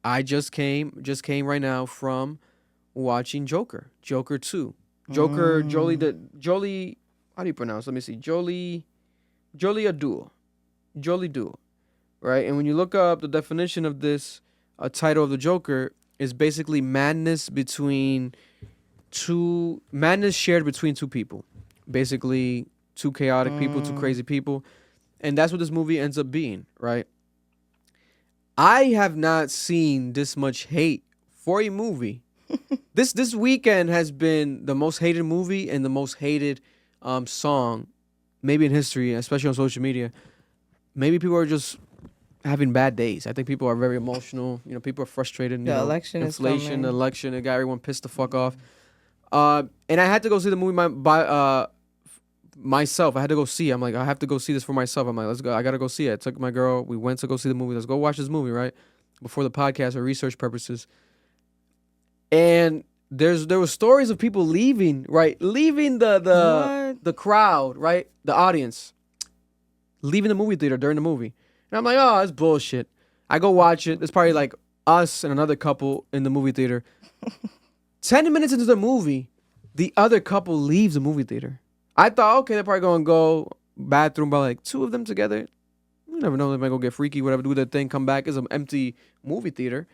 I just came right now from watching Joker 2. Joker Jolie, how do you pronounce? Let me see. Jolie Adul. Jolie Duel, right? And when you look up the definition of this title of the Joker is basically madness shared between two people. Basically two chaotic people, two crazy people. And that's what this movie ends up being, right? I have not seen this much hate for a movie. This weekend has been the most hated movie and the most hated song, maybe in history, especially on social media. Maybe people are just having bad days. I think people are very emotional. People are frustrated. The election is Inflation, the coming. election, it got everyone pissed the fuck off. And I had to go see the movie myself. I had to go see it. I'm like, I have to go see this for myself. I'm like, let's go. I gotta go see it. I took my girl. We went to go see the movie. Let's go watch this movie, right? Before the podcast for research purposes. And there were stories of people leaving, right? Leaving the crowd, right? The audience. Leaving the movie theater during the movie. And I'm like, oh, that's bullshit. I go watch it. There's probably like us and another couple in the movie theater. 10 minutes into the movie, the other couple leaves the movie theater. I thought, okay, they're probably going to go bathroom, but like two of them together, you never know. They might go get freaky, whatever, do their thing, come back. It's an empty movie theater.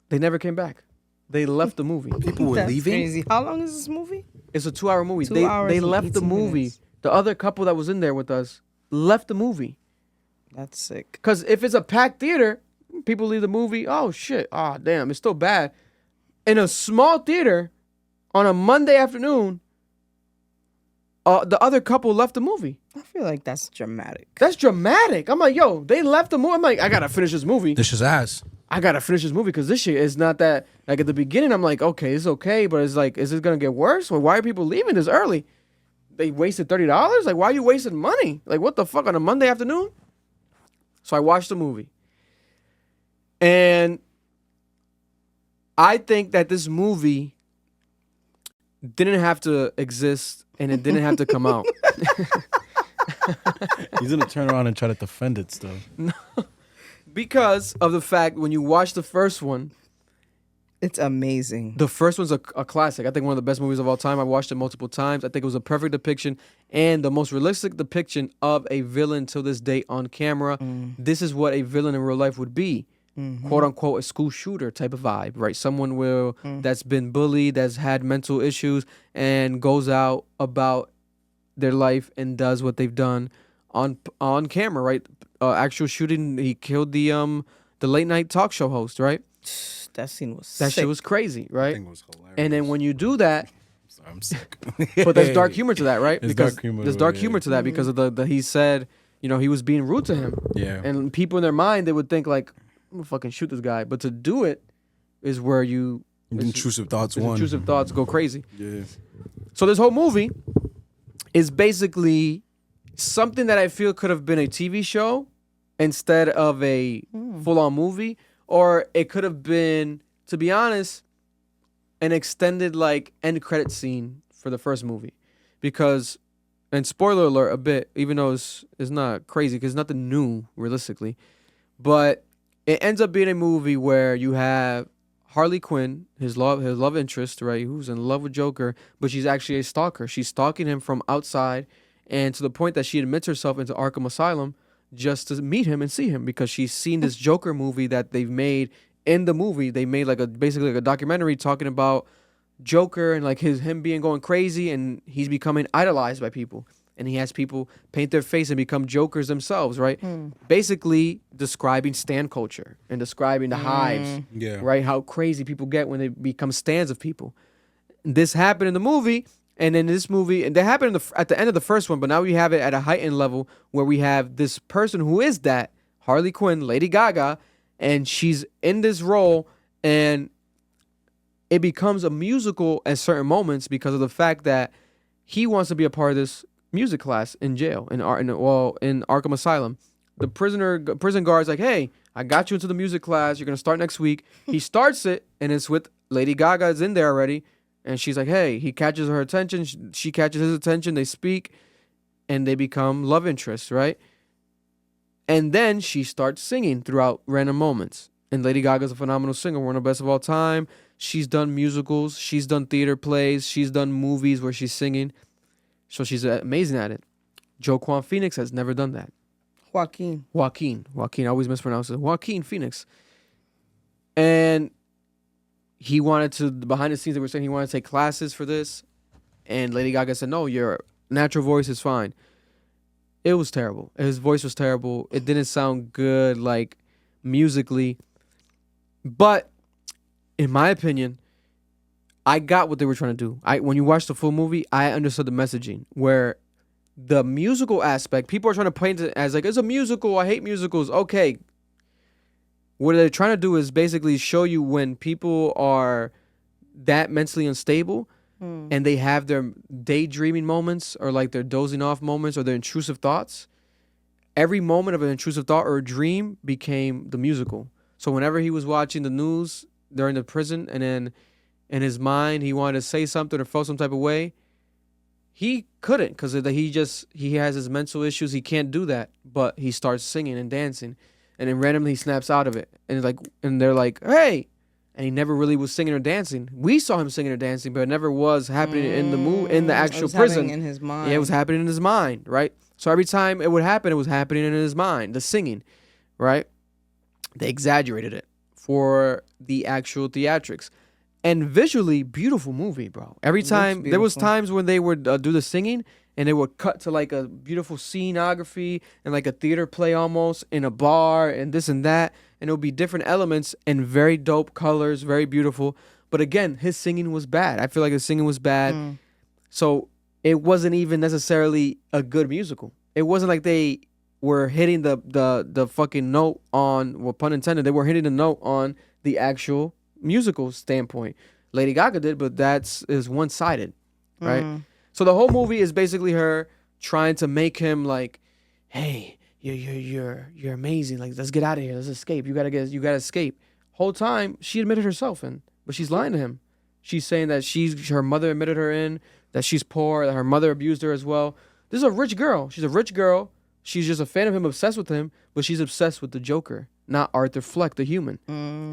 They never came back. They left the movie. People were That's leaving. crazy. How long is this movie? It's a 2-hour movie. 2 They hours they and left the 18 movie. minutes. The other couple that was in there with us left the movie. That's sick. Because if it's a packed theater, people leave the movie. Oh, shit. Oh, damn. It's still bad. In a small theater on a Monday afternoon, the other couple left the movie. I feel like that's dramatic. That's dramatic. I'm like, yo, they left the movie. I'm like, I got to finish this movie. This is ass. I got to finish this movie because this shit is not that. Like at the beginning, I'm like, okay, it's okay. But it's like, is it going to get worse? Or why are people leaving this early? They wasted $30? Like, why are you wasting money? Like, what the fuck on a Monday afternoon? So I watched the movie. And I think that this movie didn't have to exist and it didn't have to come out. He's gonna turn around and try to defend it still. Because of the fact when you watch the first one, It's amazing. the first one's a classic. I think one of the best movies of all time. I watched it multiple times. I think it was a perfect depiction and the most realistic depiction of a villain to this day on camera. This is what a villain in real life would be. Quote unquote, a school shooter type of vibe, right? Someone that's been bullied, that's had mental issues, and goes out about their life and does what they've done on camera, right? Actual shooting. He killed the late night talk show host, right? That scene was That sick. shit was crazy, I right? think it was hilarious. And then when you do that, I'm sick. but there's dark humor to that, right? There's Because dark humor there's to dark it, humor yeah. to that because of the he said, he was being rude to him. Yeah. And people in their mind, they would think like, I'm gonna fucking shoot this guy. But to do it is where Intrusive thoughts his won. intrusive thoughts go crazy. Yeah. So this whole movie is basically something that I feel could have been a TV show instead of a full-on movie, or it could have been, to be honest, an extended like end credit scene for the first movie, because, and spoiler alert a bit, even though it's not crazy because nothing new realistically, but it ends up being a movie where you have Harley Quinn, his love interest, right, who's in love with Joker, but she's actually a stalker. She's stalking him from outside, and to the point that she admits herself into Arkham Asylum just to meet him and see him because she's seen this Joker movie that they've made. In the movie, they made basically like a documentary talking about Joker and like him being going crazy, and he's becoming idolized by people. And he has people paint their face and become Jokers themselves, right? Basically describing stan culture and describing the hives, Yeah. right? How crazy people get when they become stans of people. This happened in the movie, and in this movie, and that happened at the end of the first one, but now we have it at a heightened level where we have this person who is that Harley Quinn, Lady Gaga, and she's in this role, and it becomes a musical at certain moments because of the fact that he wants to be a part of this music class in jail in Arkham Asylum. The prison guard's like, hey, I got you into the music class. You're gonna start next week. He starts it, and it's with Lady Gaga is in there already, and she's like, hey. He catches her attention. She catches his attention. They speak, and they become love interests, right? And then she starts singing throughout random moments. And Lady Gaga's a phenomenal singer, one of the best of all time. She's done musicals, she's done theater plays, she's done movies where she's singing. So she's amazing at it. Joaquin Phoenix has never done that. Joaquin. I always mispronounce it. Joaquin Phoenix. And he wanted to, behind the scenes, they were saying he wanted to take classes for this. And Lady Gaga said, no, your natural voice is fine. It was terrible. His voice was terrible. It didn't sound good, like, musically. But, in my opinion, I got what they were trying to do. When you watch the full movie, I understood the messaging. Where the musical aspect, people are trying to paint it as, like, it's a musical. I hate musicals. Okay. What they're trying to do is basically show you when people are that mentally unstable and they have their daydreaming moments or like their dozing off moments or their intrusive thoughts. Every moment of an intrusive thought or a dream became the musical. So whenever he was watching the news during the prison and then in his mind he wanted to say something or felt some type of way, he couldn't because he has his mental issues. He can't do that, but he starts singing and dancing. And then randomly he snaps out of it, and they're like, "Hey!" And he never really was singing or dancing. We saw him singing or dancing, but it never was happening in the actual prison. In his mind. Yeah, it was happening in his mind, right? So every time it would happen, it was happening in his mind. The singing, right? They exaggerated it for the actual theatrics, and visually beautiful movie, bro. Every time there was times when they would do the singing. And they would cut to like a beautiful scenography and like a theater play almost in a bar and this and that. And it would be different elements and very dope colors, very beautiful. But again, his singing was bad. I feel like his singing was bad. So it wasn't even necessarily a good musical. It wasn't like they were hitting the fucking note on, well, pun intended, they were hitting the note on the actual musical standpoint. Lady Gaga did, but is one-sided, right? So the whole movie is basically her trying to make him like, hey, you're amazing. Like, let's get out of here. Let's escape. You gotta escape. Whole time she admitted herself in, but she's lying to him. She's saying that her mother admitted her in, that she's poor, that her mother abused her as well. This is a rich girl. She's a rich girl. She's just a fan of him, obsessed with him, but she's obsessed with the Joker, not Arthur Fleck, the human.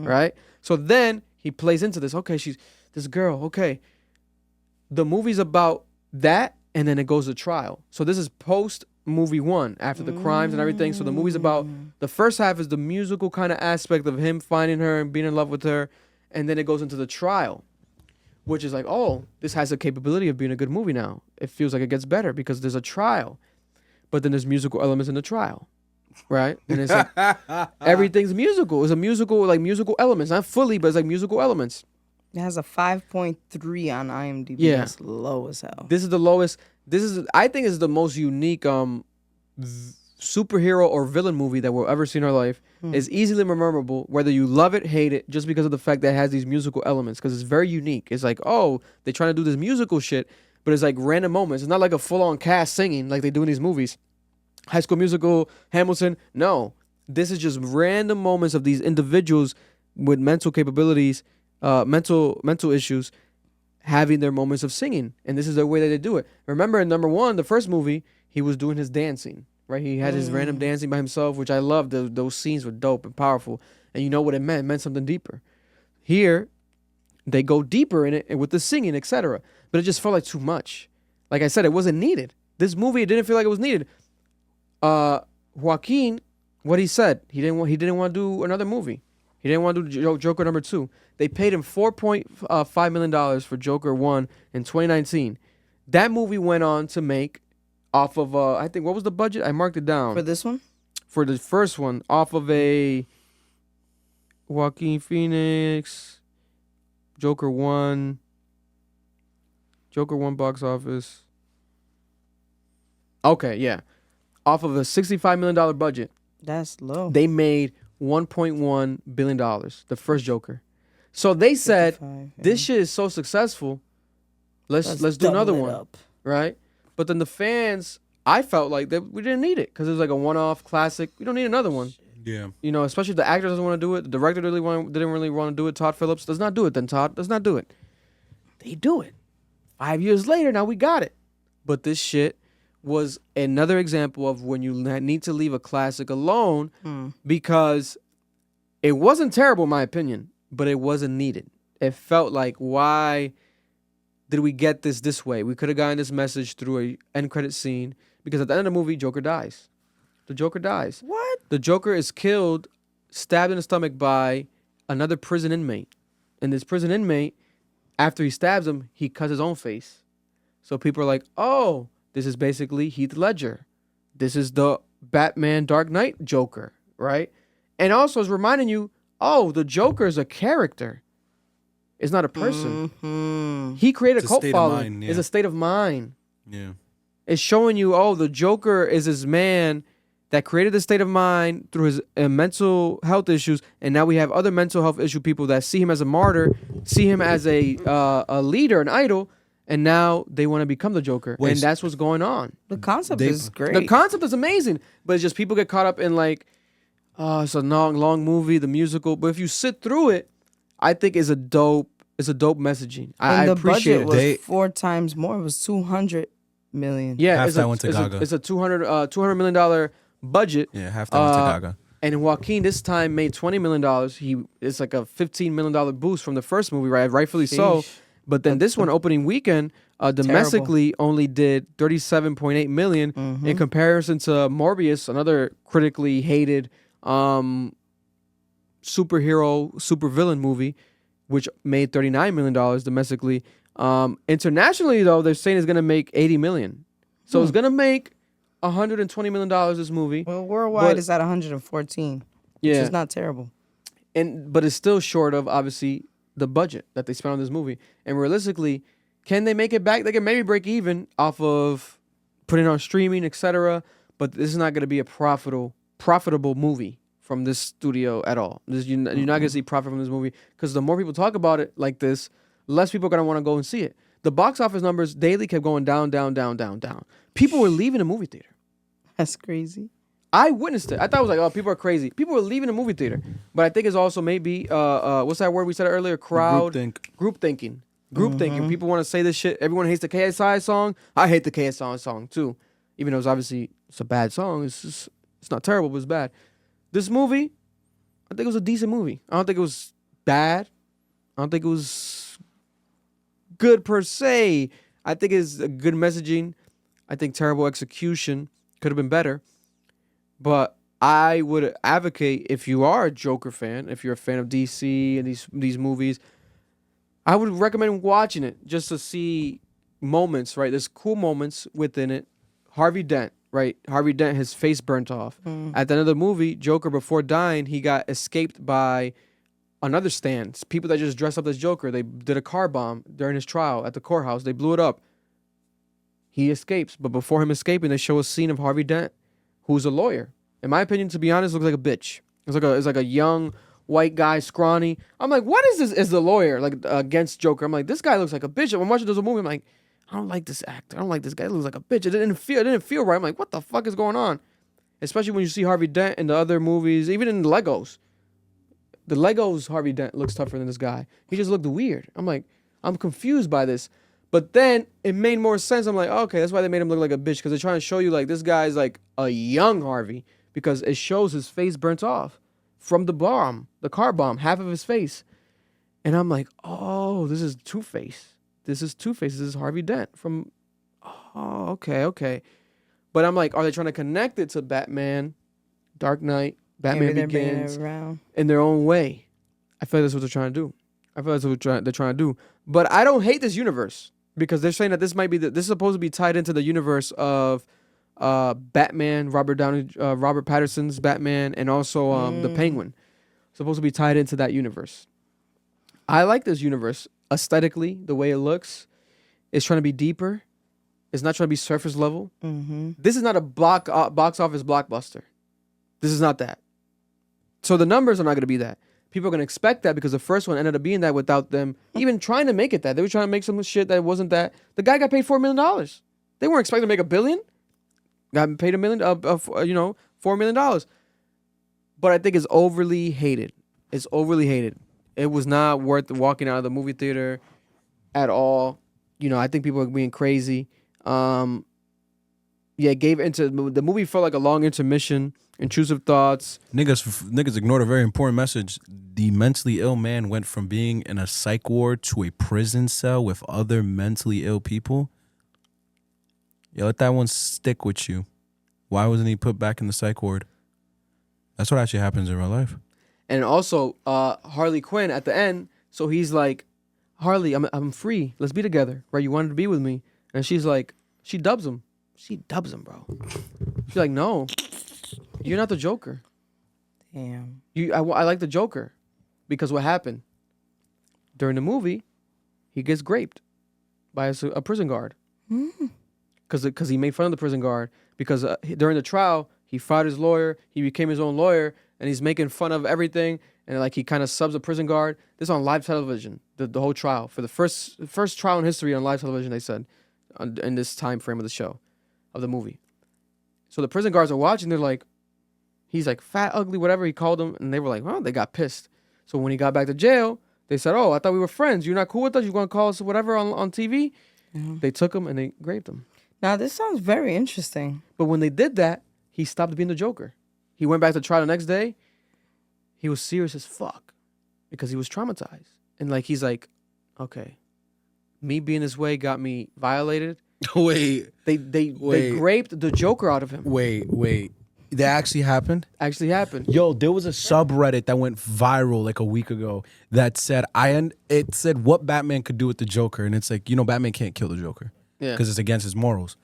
Right? So then he plays into this. Okay, she's this girl. Okay. The movie's about that, and then it goes to trial. So this is post movie one, after the crimes and everything. So the movie's about, the first half is the musical kind of aspect of him finding her and being in love with her, and then it goes into the trial, which is like, oh, this has the capability of being a good movie now. It feels like it gets better because there's a trial, but then there's musical elements in the trial, right? And it's like everything's musical. It's a musical, like musical elements, not fully, but it's like musical elements. It has a 5.3 on IMDb. Yeah. That's low as hell. This is the lowest. I think is the most unique superhero or villain movie that we'll ever see in our life. It's easily memorable, whether you love it, hate it, just because of the fact that it has these musical elements, because it's very unique. It's like, oh, they're trying to do this musical shit, but it's like random moments. It's not like a full-on cast singing like they do in these movies. High School Musical, Hamilton. No. This is just random moments of these individuals with mental capabilities, mental issues, having their moments of singing, and this is the way that they do it. Remember in number one, the first movie, he was doing his dancing, right? He had his random dancing by himself, which I loved. Those scenes were dope and powerful, and you know what it meant. It meant something deeper. Here, they go deeper in it with the singing, etc. But it just felt like too much. Like I said, it wasn't needed. This movie, it didn't feel like it was needed. Joaquin, what he said, he didn't want to do another movie. He didn't want to do Joker number 2. They paid him $4.5 million for Joker 1 in 2019. That movie went on to make off of, I think, what was the budget? I marked it down. For this one? For the first one, off of a Joaquin Phoenix, Joker 1 box office. Okay, yeah. Off of a $65 million budget. That's low. They made $1.1 billion, the first Joker. So they said, 55, this shit is so successful, let's do another one, right? But then the fans, I felt like that we didn't need it because it was like a one-off classic. We don't need another one. Yeah. You know, especially if the actor doesn't want to do it, the director didn't really want to do it. Todd Phillips does not do it. Then Todd does not do it. They do it. 5 years later, now we got it. But this shit was another example of when you need to leave a classic alone because It wasn't terrible, in my opinion, but it wasn't needed. It felt like, why did we get this way? We could have gotten this message through a end credit scene, because at the end of the movie, Joker dies. The Joker dies. What? The Joker is killed, stabbed in the stomach by another prison inmate. And this prison inmate, after he stabs him, he cuts his own face. So people are like, oh, this is basically Heath Ledger. This is the Batman Dark Knight Joker, right? And also it's reminding you, oh, the Joker is a character. It's not a person. Mm-hmm. He created It's a a cult state of following. mind, yeah. It's a state of mind. Yeah. It's showing you, oh, the Joker is this man that created the state of mind through his mental health issues, and now we have other mental health issue people that see him as a martyr, see him as a leader, an idol, and now they want to become the Joker, Wait, and that's what's going on. The concept is great. The concept is amazing, but it's just people get caught up in like, it's a long movie, the musical. But if you sit through it, I think it's a dope messaging. I And the appreciate budget it. was 4 times more. It was 200 million. Yeah, Half it's that went to Gaga. It's a $200 million budget. Yeah, half that went to Gaga. And Joaquin this time made $20 million. It's like a $15 million boost from the first movie, right? Rightfully so. Sheesh. But then this one opening weekend, domestically only did $37.8 million in comparison to Morbius, another critically hated supervillain movie, which made $39 million domestically. Internationally, though, they're saying it's going to make $80 million. So it's going to make $120 million this movie. Well, worldwide But- is at 114. Yeah. Which is not terrible. But it's still short of, obviously, the budget that they spent on this movie. And realistically, can they make it back? They can maybe break even off of putting it on streaming, etc. But this is not going to be a profitable movie from this studio at all. You're not going to see profit from this movie, because the more people talk about it like this, less people are going to want to go and see it. The box office numbers daily kept going down. People were leaving the movie theater. That's crazy. I witnessed it. I thought it was like, oh, people are crazy. People were leaving the movie theater. But I think it's also maybe, what's that word we said earlier? Group thinking. People want to say this shit. Everyone hates the KSI song. I hate the KSI song too. Even though it's a bad song. It's not terrible, but it's bad. This movie, I think it was a decent movie. I don't think it was bad. I don't think it was good per se. I think it's a good messaging. I think terrible execution. Could have been better. But I would advocate, if you are a Joker fan, if you're a fan of DC and these movies, I would recommend watching it just to see moments, right? There's cool moments within it. Harvey Dent, right? Harvey Dent, his face burnt off. At the end of the movie, Joker, before dying, he got escaped by another stand. People that just dressed up as Joker. They did a car bomb during his trial at the courthouse. They blew it up. He escapes. But before him escaping, they show a scene of Harvey Dent, who's a lawyer. In my opinion, to be honest, looks like a bitch. It's like a young white guy, scrawny. I'm like, what is this as the lawyer, like, against Joker? I'm like, this guy looks like a bitch. I'm watching this movie, I'm like, I don't like this actor. I don't like this guy. He looks like a bitch. It didn't feel right. I'm like, what the fuck is going on? Especially when you see Harvey Dent in the other movies, even in Legos. The Legos Harvey Dent looks tougher than this guy. He just looked weird. I'm like, I'm confused by this. But then it made more sense. I'm like, okay, that's why they made him look like a bitch, because they're trying to show you like this guy's like a young Harvey, because it shows his face burnt off from the bomb, the car bomb, half of his face. And I'm like, oh, this is Two-Face. This is Harvey Dent from, oh, okay. But I'm like, are they trying to connect it to Batman, Dark Knight, Batman Begins in their own way? I feel like that's what they're trying to do. They're trying to do. But I don't hate this universe, because they're saying that this might be this is supposed to be tied into the universe of Batman, Robert Pattinson's Batman, and also the Penguin. Supposed to be tied into that universe. I like this universe aesthetically, the way it looks. It's trying to be deeper. It's not trying to be surface level. This is not a box office blockbuster. This is not that. So the numbers are not going to be that. People are going to expect that, because the first one ended up being that without them even trying to make it that. They were trying to make some shit that wasn't that. The guy got paid $4 million. They weren't expecting to make $1 billion. Got paid $1 million, $4 million. But I think it's overly hated. It's overly hated. It was not worth walking out of the movie theater at all. I think people are being crazy. Yeah, gave into the movie felt like a long intermission. Intrusive thoughts. Niggas ignored a very important message. The mentally ill man went from being in a psych ward to a prison cell with other mentally ill people. Yeah, let that one stick with you. Why wasn't he put back in the psych ward? That's what actually happens in real life. And also, Harley Quinn at the end. So he's like, Harley, I'm free. Let's be together. Right? You wanted to be with me. And she's like, she dubs him. She dubs him, bro. She's like, no, you're not the Joker. Damn. I like the Joker. Because what happened? During the movie, he gets raped by a prison guard. Because he made fun of the prison guard. Because during the trial, he fired his lawyer. He became his own lawyer. And he's making fun of everything. And like he kind of subs a prison guard. This is on live television. The whole trial. For the first trial in history on live television, they said. In this time frame of the show. Of the movie. So the prison guards are watching. They're like, he's like fat, ugly, whatever he called them. And they were like, well, they got pissed. So when he got back to jail, they said, oh, I thought we were friends. You're not cool with us? You're going to call us whatever on TV? They took him and they raped him. Now, this sounds very interesting. But when they did that, he stopped being the Joker. He went back to trial the next day. He was serious as fuck because he was traumatized. And like, he's like, okay, me being this way got me violated. Wait. They raped the Joker out of him. Wait. That actually happened? Actually happened. Yo, there was a subreddit that went viral like a week ago that said it said what Batman could do with the Joker, and it's like, Batman can't kill the Joker because it's against his morals.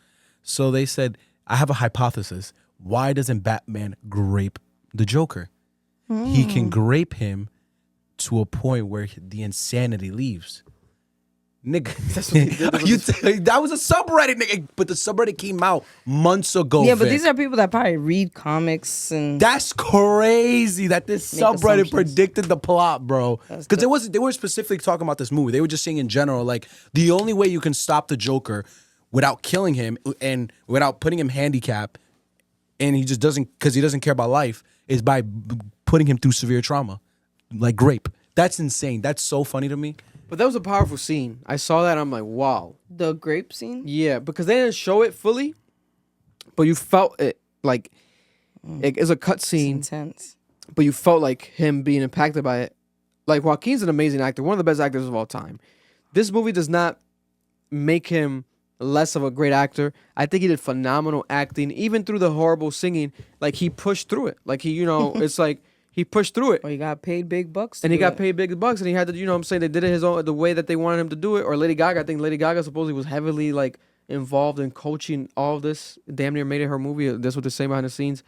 So they said, I have a hypothesis. Why doesn't Batman grape the Joker? He can grape him to a point where the insanity leaves. Nigga, that's what they did. That was a subreddit, nigga. But the subreddit came out months ago. Yeah, but these are people that probably read comics and. That's crazy that this subreddit predicted the plot, bro. Because they were specifically talking about this movie. They were just saying in general, like, the only way you can stop the Joker without killing him and without putting him handicapped, and he just doesn't, because he doesn't care about life, is by putting him through severe trauma, like grape. That's insane. That's so funny to me. But that was a powerful scene. I saw that and I'm like, wow. The grape scene? Yeah, because they didn't show it fully, but you felt it. Like, it's a cut scene. It's intense. But you felt like him being impacted by it. Like, Joaquin's an amazing actor, one of the best actors of all time. This movie does not make him less of a great actor. I think he did phenomenal acting, even through the horrible singing. Like, he pushed through it. Like, it's like, he pushed through it. Well, he got paid big bucks. And he got paid big bucks, and he had to, I'm saying, they did it his own, the way that they wanted him to do it. Or Lady Gaga, I think Lady Gaga supposedly was heavily, like, involved in coaching all of this. Damn near made it her movie. That's what they're saying behind the scenes.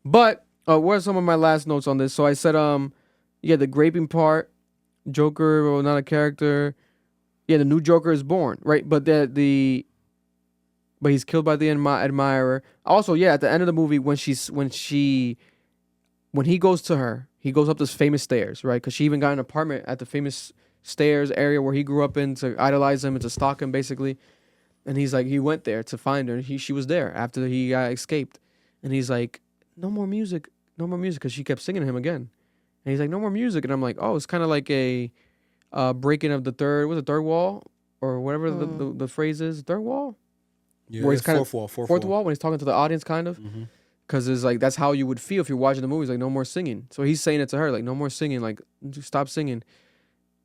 But, what are some of my last notes on this? So I said, the graping part, Joker, well, not a character. Yeah, the new Joker is born, right? But but he's killed by the admirer. Also, yeah, at the end of the movie, when he goes to her, he goes up those famous stairs, right? Because she even got an apartment at the famous stairs area where he grew up in to idolize him and to stalk him, basically. And he's like, he went there to find her. And she was there after he escaped. And he's like, no more music, because she kept singing to him again. And he's like, no more music. And I'm like, oh, it's kind of like a breaking of the third wall? Or whatever the phrase is. Third wall? Yeah, where he's kind fourth wall when he's talking to the audience, kind of. Mm-hmm. Because it's like, that's how you would feel if you're watching the movie. It's like, no more singing. So he's saying it to her, like, no more singing, like, stop singing.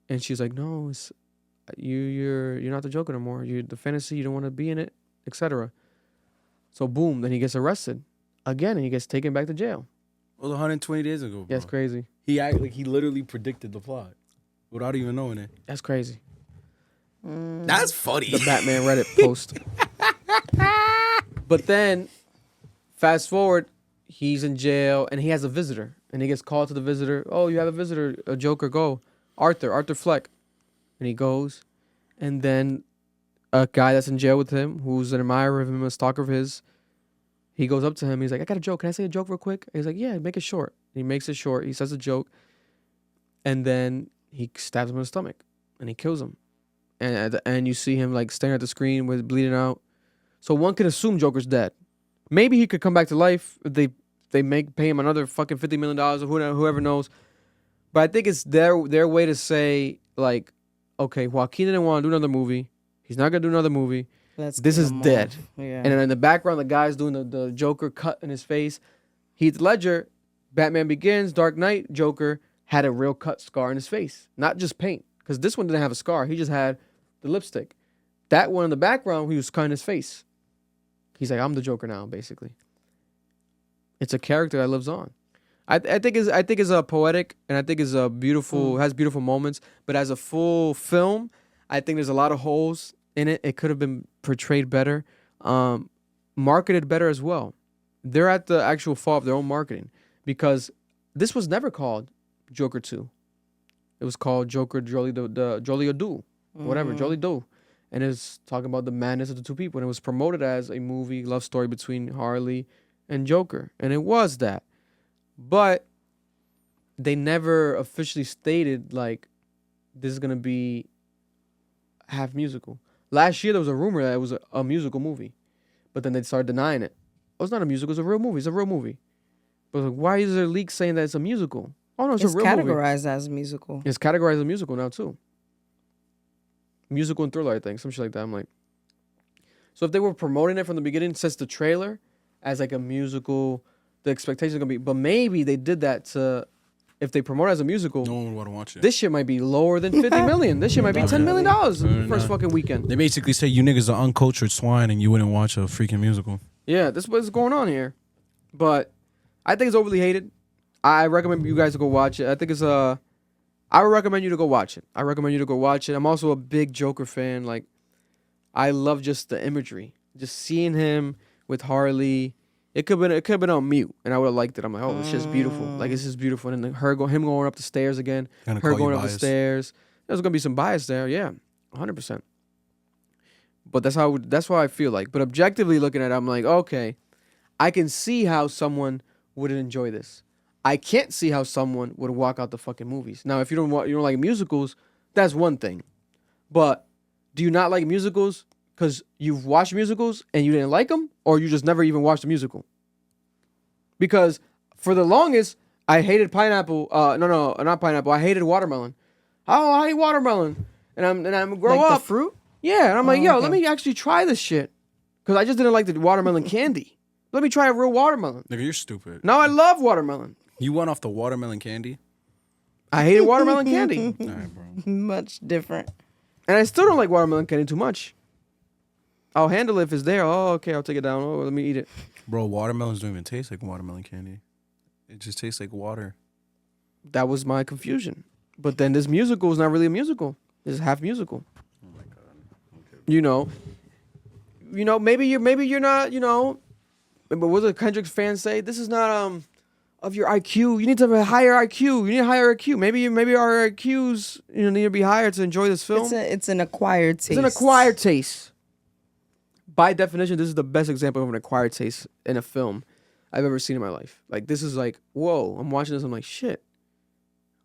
And she's like, no, you're not the Joker no more. You're the fantasy, you don't want to be in it, etc. So boom, then he gets arrested again, and he gets taken back to jail. Well, 120 days ago, bro. Yeah, that's crazy. He literally predicted the plot without even knowing it. That's crazy. That's funny. The Batman Reddit post. But then, fast forward, he's in jail, and he has a visitor. And he gets called to the visitor. Oh, you have a visitor, a Joker, go. Arthur Fleck. And he goes. And then a guy that's in jail with him, who's an admirer of him, a stalker of his, he goes up to him. He's like, I got a joke. Can I say a joke real quick? And he's like, yeah, make it short. And he makes it short. He says a joke. And then he stabs him in the stomach. And he kills him. And at the end, you see him like staring at the screen with bleeding out. So one can assume Joker's dead. Maybe he could come back to life if they pay him another fucking $50 million or whoever knows. But I think it's their way to say, like, okay, Joaquin didn't want to do another movie. He's not going to do another movie. Let's this get is 'em dead. off. Yeah. And then in the background, the guy's doing the Joker cut in his face. Heath Ledger, Batman Begins, Dark Knight, Joker had a real cut scar in his face, not just paint. Because this one didn't have a scar. He just had the lipstick. That one in the background, he was cutting his face. He's like, I'm the Joker now, basically. It's a character that lives on. I think it's a poetic, and I think it's a beautiful, has beautiful moments. But as a full film, I think there's a lot of holes in it. It could have been portrayed better, marketed better as well. They're at the actual fault of their own marketing, because this was never called Joker 2. It was called Joker Jolie Do, whatever, Jolie Do. And it's talking about the madness of the two people. And it was promoted as a movie, love story between Harley and Joker. And it was that. But they never officially stated, like, this is going to be half musical. Last year, there was a rumor that it was a musical movie. But then they started denying it. Oh, it's not a musical. It's a real movie. It's a real movie. But like, why is there leaks saying that it's a musical? Oh, no, it's a real movie. It's categorized as a musical. It's categorized as a musical now, too. Musical and thriller, I think. Some shit like that. I'm like... So if they were promoting it from the beginning, since the trailer, as like a musical, the expectations are going to be... But maybe they did that to... If they promote it as a musical... No one would want to watch it. This shit might be lower than 50 million. This shit might be $10 million the first fucking weekend. They basically say you niggas are uncultured swine and you wouldn't watch a freaking musical. Yeah, this is what's going on here. But I think it's overly hated. I recommend you guys to go watch it. I think it's I would recommend you to go watch it. I'm also a big Joker fan. Like, I love just the imagery. Just seeing him with Harley. It could have been on mute, and I would have liked it. I'm like, oh, this shit's beautiful. Like, this is beautiful. And then him going up the stairs again. Her going up the stairs. There's gonna be some bias there. Yeah, 100%. But that's how I feel like. But objectively looking at it, I'm like, okay, I can see how someone wouldn't enjoy this. I can't see how someone would walk out the fucking movies. Now, if you don't like musicals, that's one thing. But do you not like musicals because you've watched musicals and you didn't like them, or you just never even watched a musical? Because for the longest, I hated pineapple. No, not pineapple. I hated watermelon. Oh, I hate watermelon. And I'm grow like up. The fruit? Yeah, and I'm like, yo, okay. let me actually try this shit. Because I just didn't like the watermelon candy. Let me try a real watermelon. Nigga, you're stupid. Now I love watermelon. You went off the watermelon candy? I hated watermelon candy. All right, bro. Much different. And I still don't like watermelon candy too much. I'll handle it if it's there. Oh, okay, I'll take it down. Oh, let me eat it. Bro, watermelons don't even taste like watermelon candy. It just tastes like water. That was my confusion. But then this musical is not really a musical. It's half musical. Oh my god. Okay. Maybe you're not, but what do the Kendrick's fans say? This is not of your IQ. You need to have a higher IQ. You need a higher IQ. Maybe our IQs need to be higher to enjoy this film. It's an acquired taste. It's an acquired taste. By definition, this is the best example of an acquired taste in a film I've ever seen in my life. Like, this is like, whoa, I'm watching this, I'm like, shit.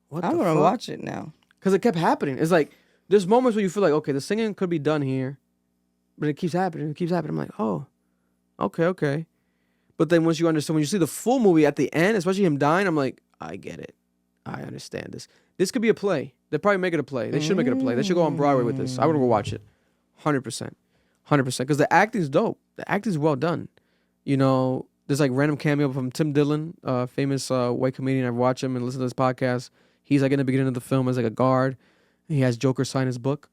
What I the want to fuck? watch it now. Because it kept happening. It's like, there's moments where you feel like, okay, the singing could be done here, but it keeps happening. I'm like, oh, okay. But then once you understand, when you see the full movie at the end, especially him dying, I'm like, I get it. I understand this. This could be a play. They'll probably make it a play. They should make it a play. They should go on Broadway with this. I would go watch it. 100%. 100%. Because the acting's dope. The acting's well done. There's like random cameo from Tim Dillon, famous white comedian. I've watched him and listened to this podcast. He's like in the beginning of the film as like a guard. He has Joker sign his book.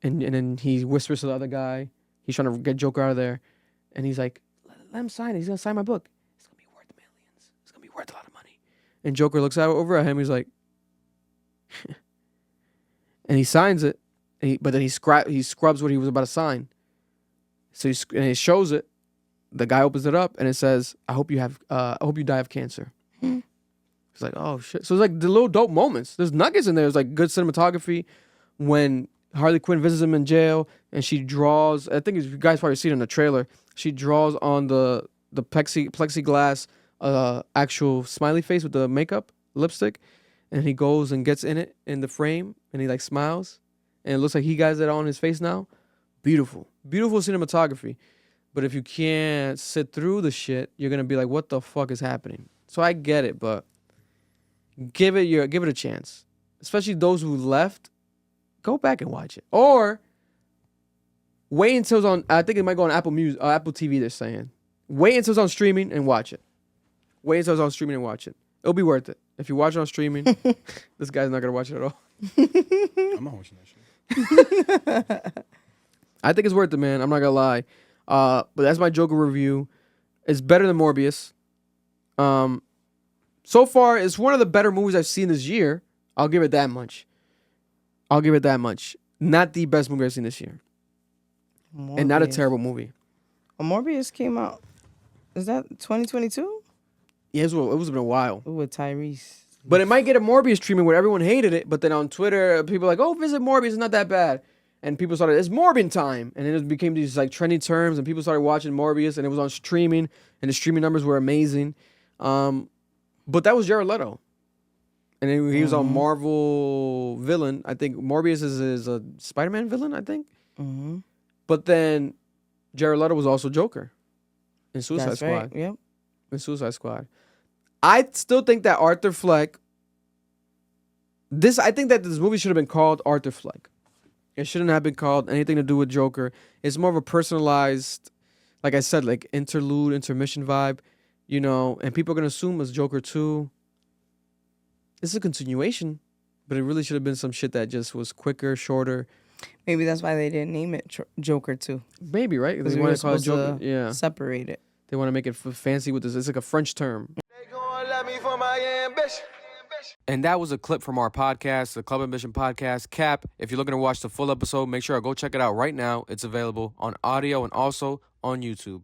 And then he whispers to the other guy. He's trying to get Joker out of there. And he's like, let him sign it. He's going to sign my book. It's going to be worth millions. It's going to be worth a lot of money. And Joker looks over at him. He's like, and he signs it. But then he scrubs what he was about to sign. So he shows it. The guy opens it up and it says, I hope you die of cancer. It's like, oh shit. So it's like the little dope moments. There's nuggets in there. There's like good cinematography when Harley Quinn visits him in jail and she draws, I think you guys probably see it in the trailer, she draws on the plexiglass actual smiley face with the makeup, lipstick, and he goes and gets in it in the frame and he like smiles and it looks like he got it on his face now. Beautiful cinematography. But if you can't sit through the shit, you're gonna be like, what the fuck is happening? So I get it, but give it a chance. Especially those who left, go back and watch it. Or Wait until it's on. I think it might go on Apple Music, Apple TV. They're saying. Wait until it's on streaming and watch it. Wait until it's on streaming and watch it. It'll be worth it. If you watch it on streaming, this guy's not gonna watch it at all. I'm not watching that shit. I think it's worth it, man. I'm not gonna lie. But that's my Joker review. It's better than Morbius. So far, it's one of the better movies I've seen this year. I'll give it that much. Not the best movie I've seen this year. Morbius. And not a terrible movie. Morbius came out. Is that 2022? Yeah, it was been a while. With Tyrese. But it might get a Morbius treatment where everyone hated it, but then on Twitter, people are like, oh, visit Morbius, it's not that bad. And people started, it's Morbin time. And then it became these like trendy terms, and people started watching Morbius, and it was on streaming, and the streaming numbers were amazing. But that was Jared Leto. And then he was on Marvel villain. I think Morbius is a Spider-Man villain, I think. Mm-hmm. But then Jared Leto was also Joker in Suicide That's Squad. right. Yep. In Suicide Squad. I still think that Arthur Fleck. I think that this movie should have been called Arthur Fleck. It shouldn't have been called anything to do with Joker. It's more of a personalized, like I said, like intermission vibe, you know. And people are gonna assume it's Joker 2. It's a continuation, but it really should have been some shit that just was quicker, shorter. Maybe that's why they didn't name it Joker 2. Maybe, right? Because They we want were to call it supposed Joker. to Yeah. separate it. They want to make it fancy with this. It's like a French term. And that was a clip from our podcast, the Club Ambition podcast. Cap, if you're looking to watch the full episode, make sure to go check it out right now. It's available on audio and also on YouTube.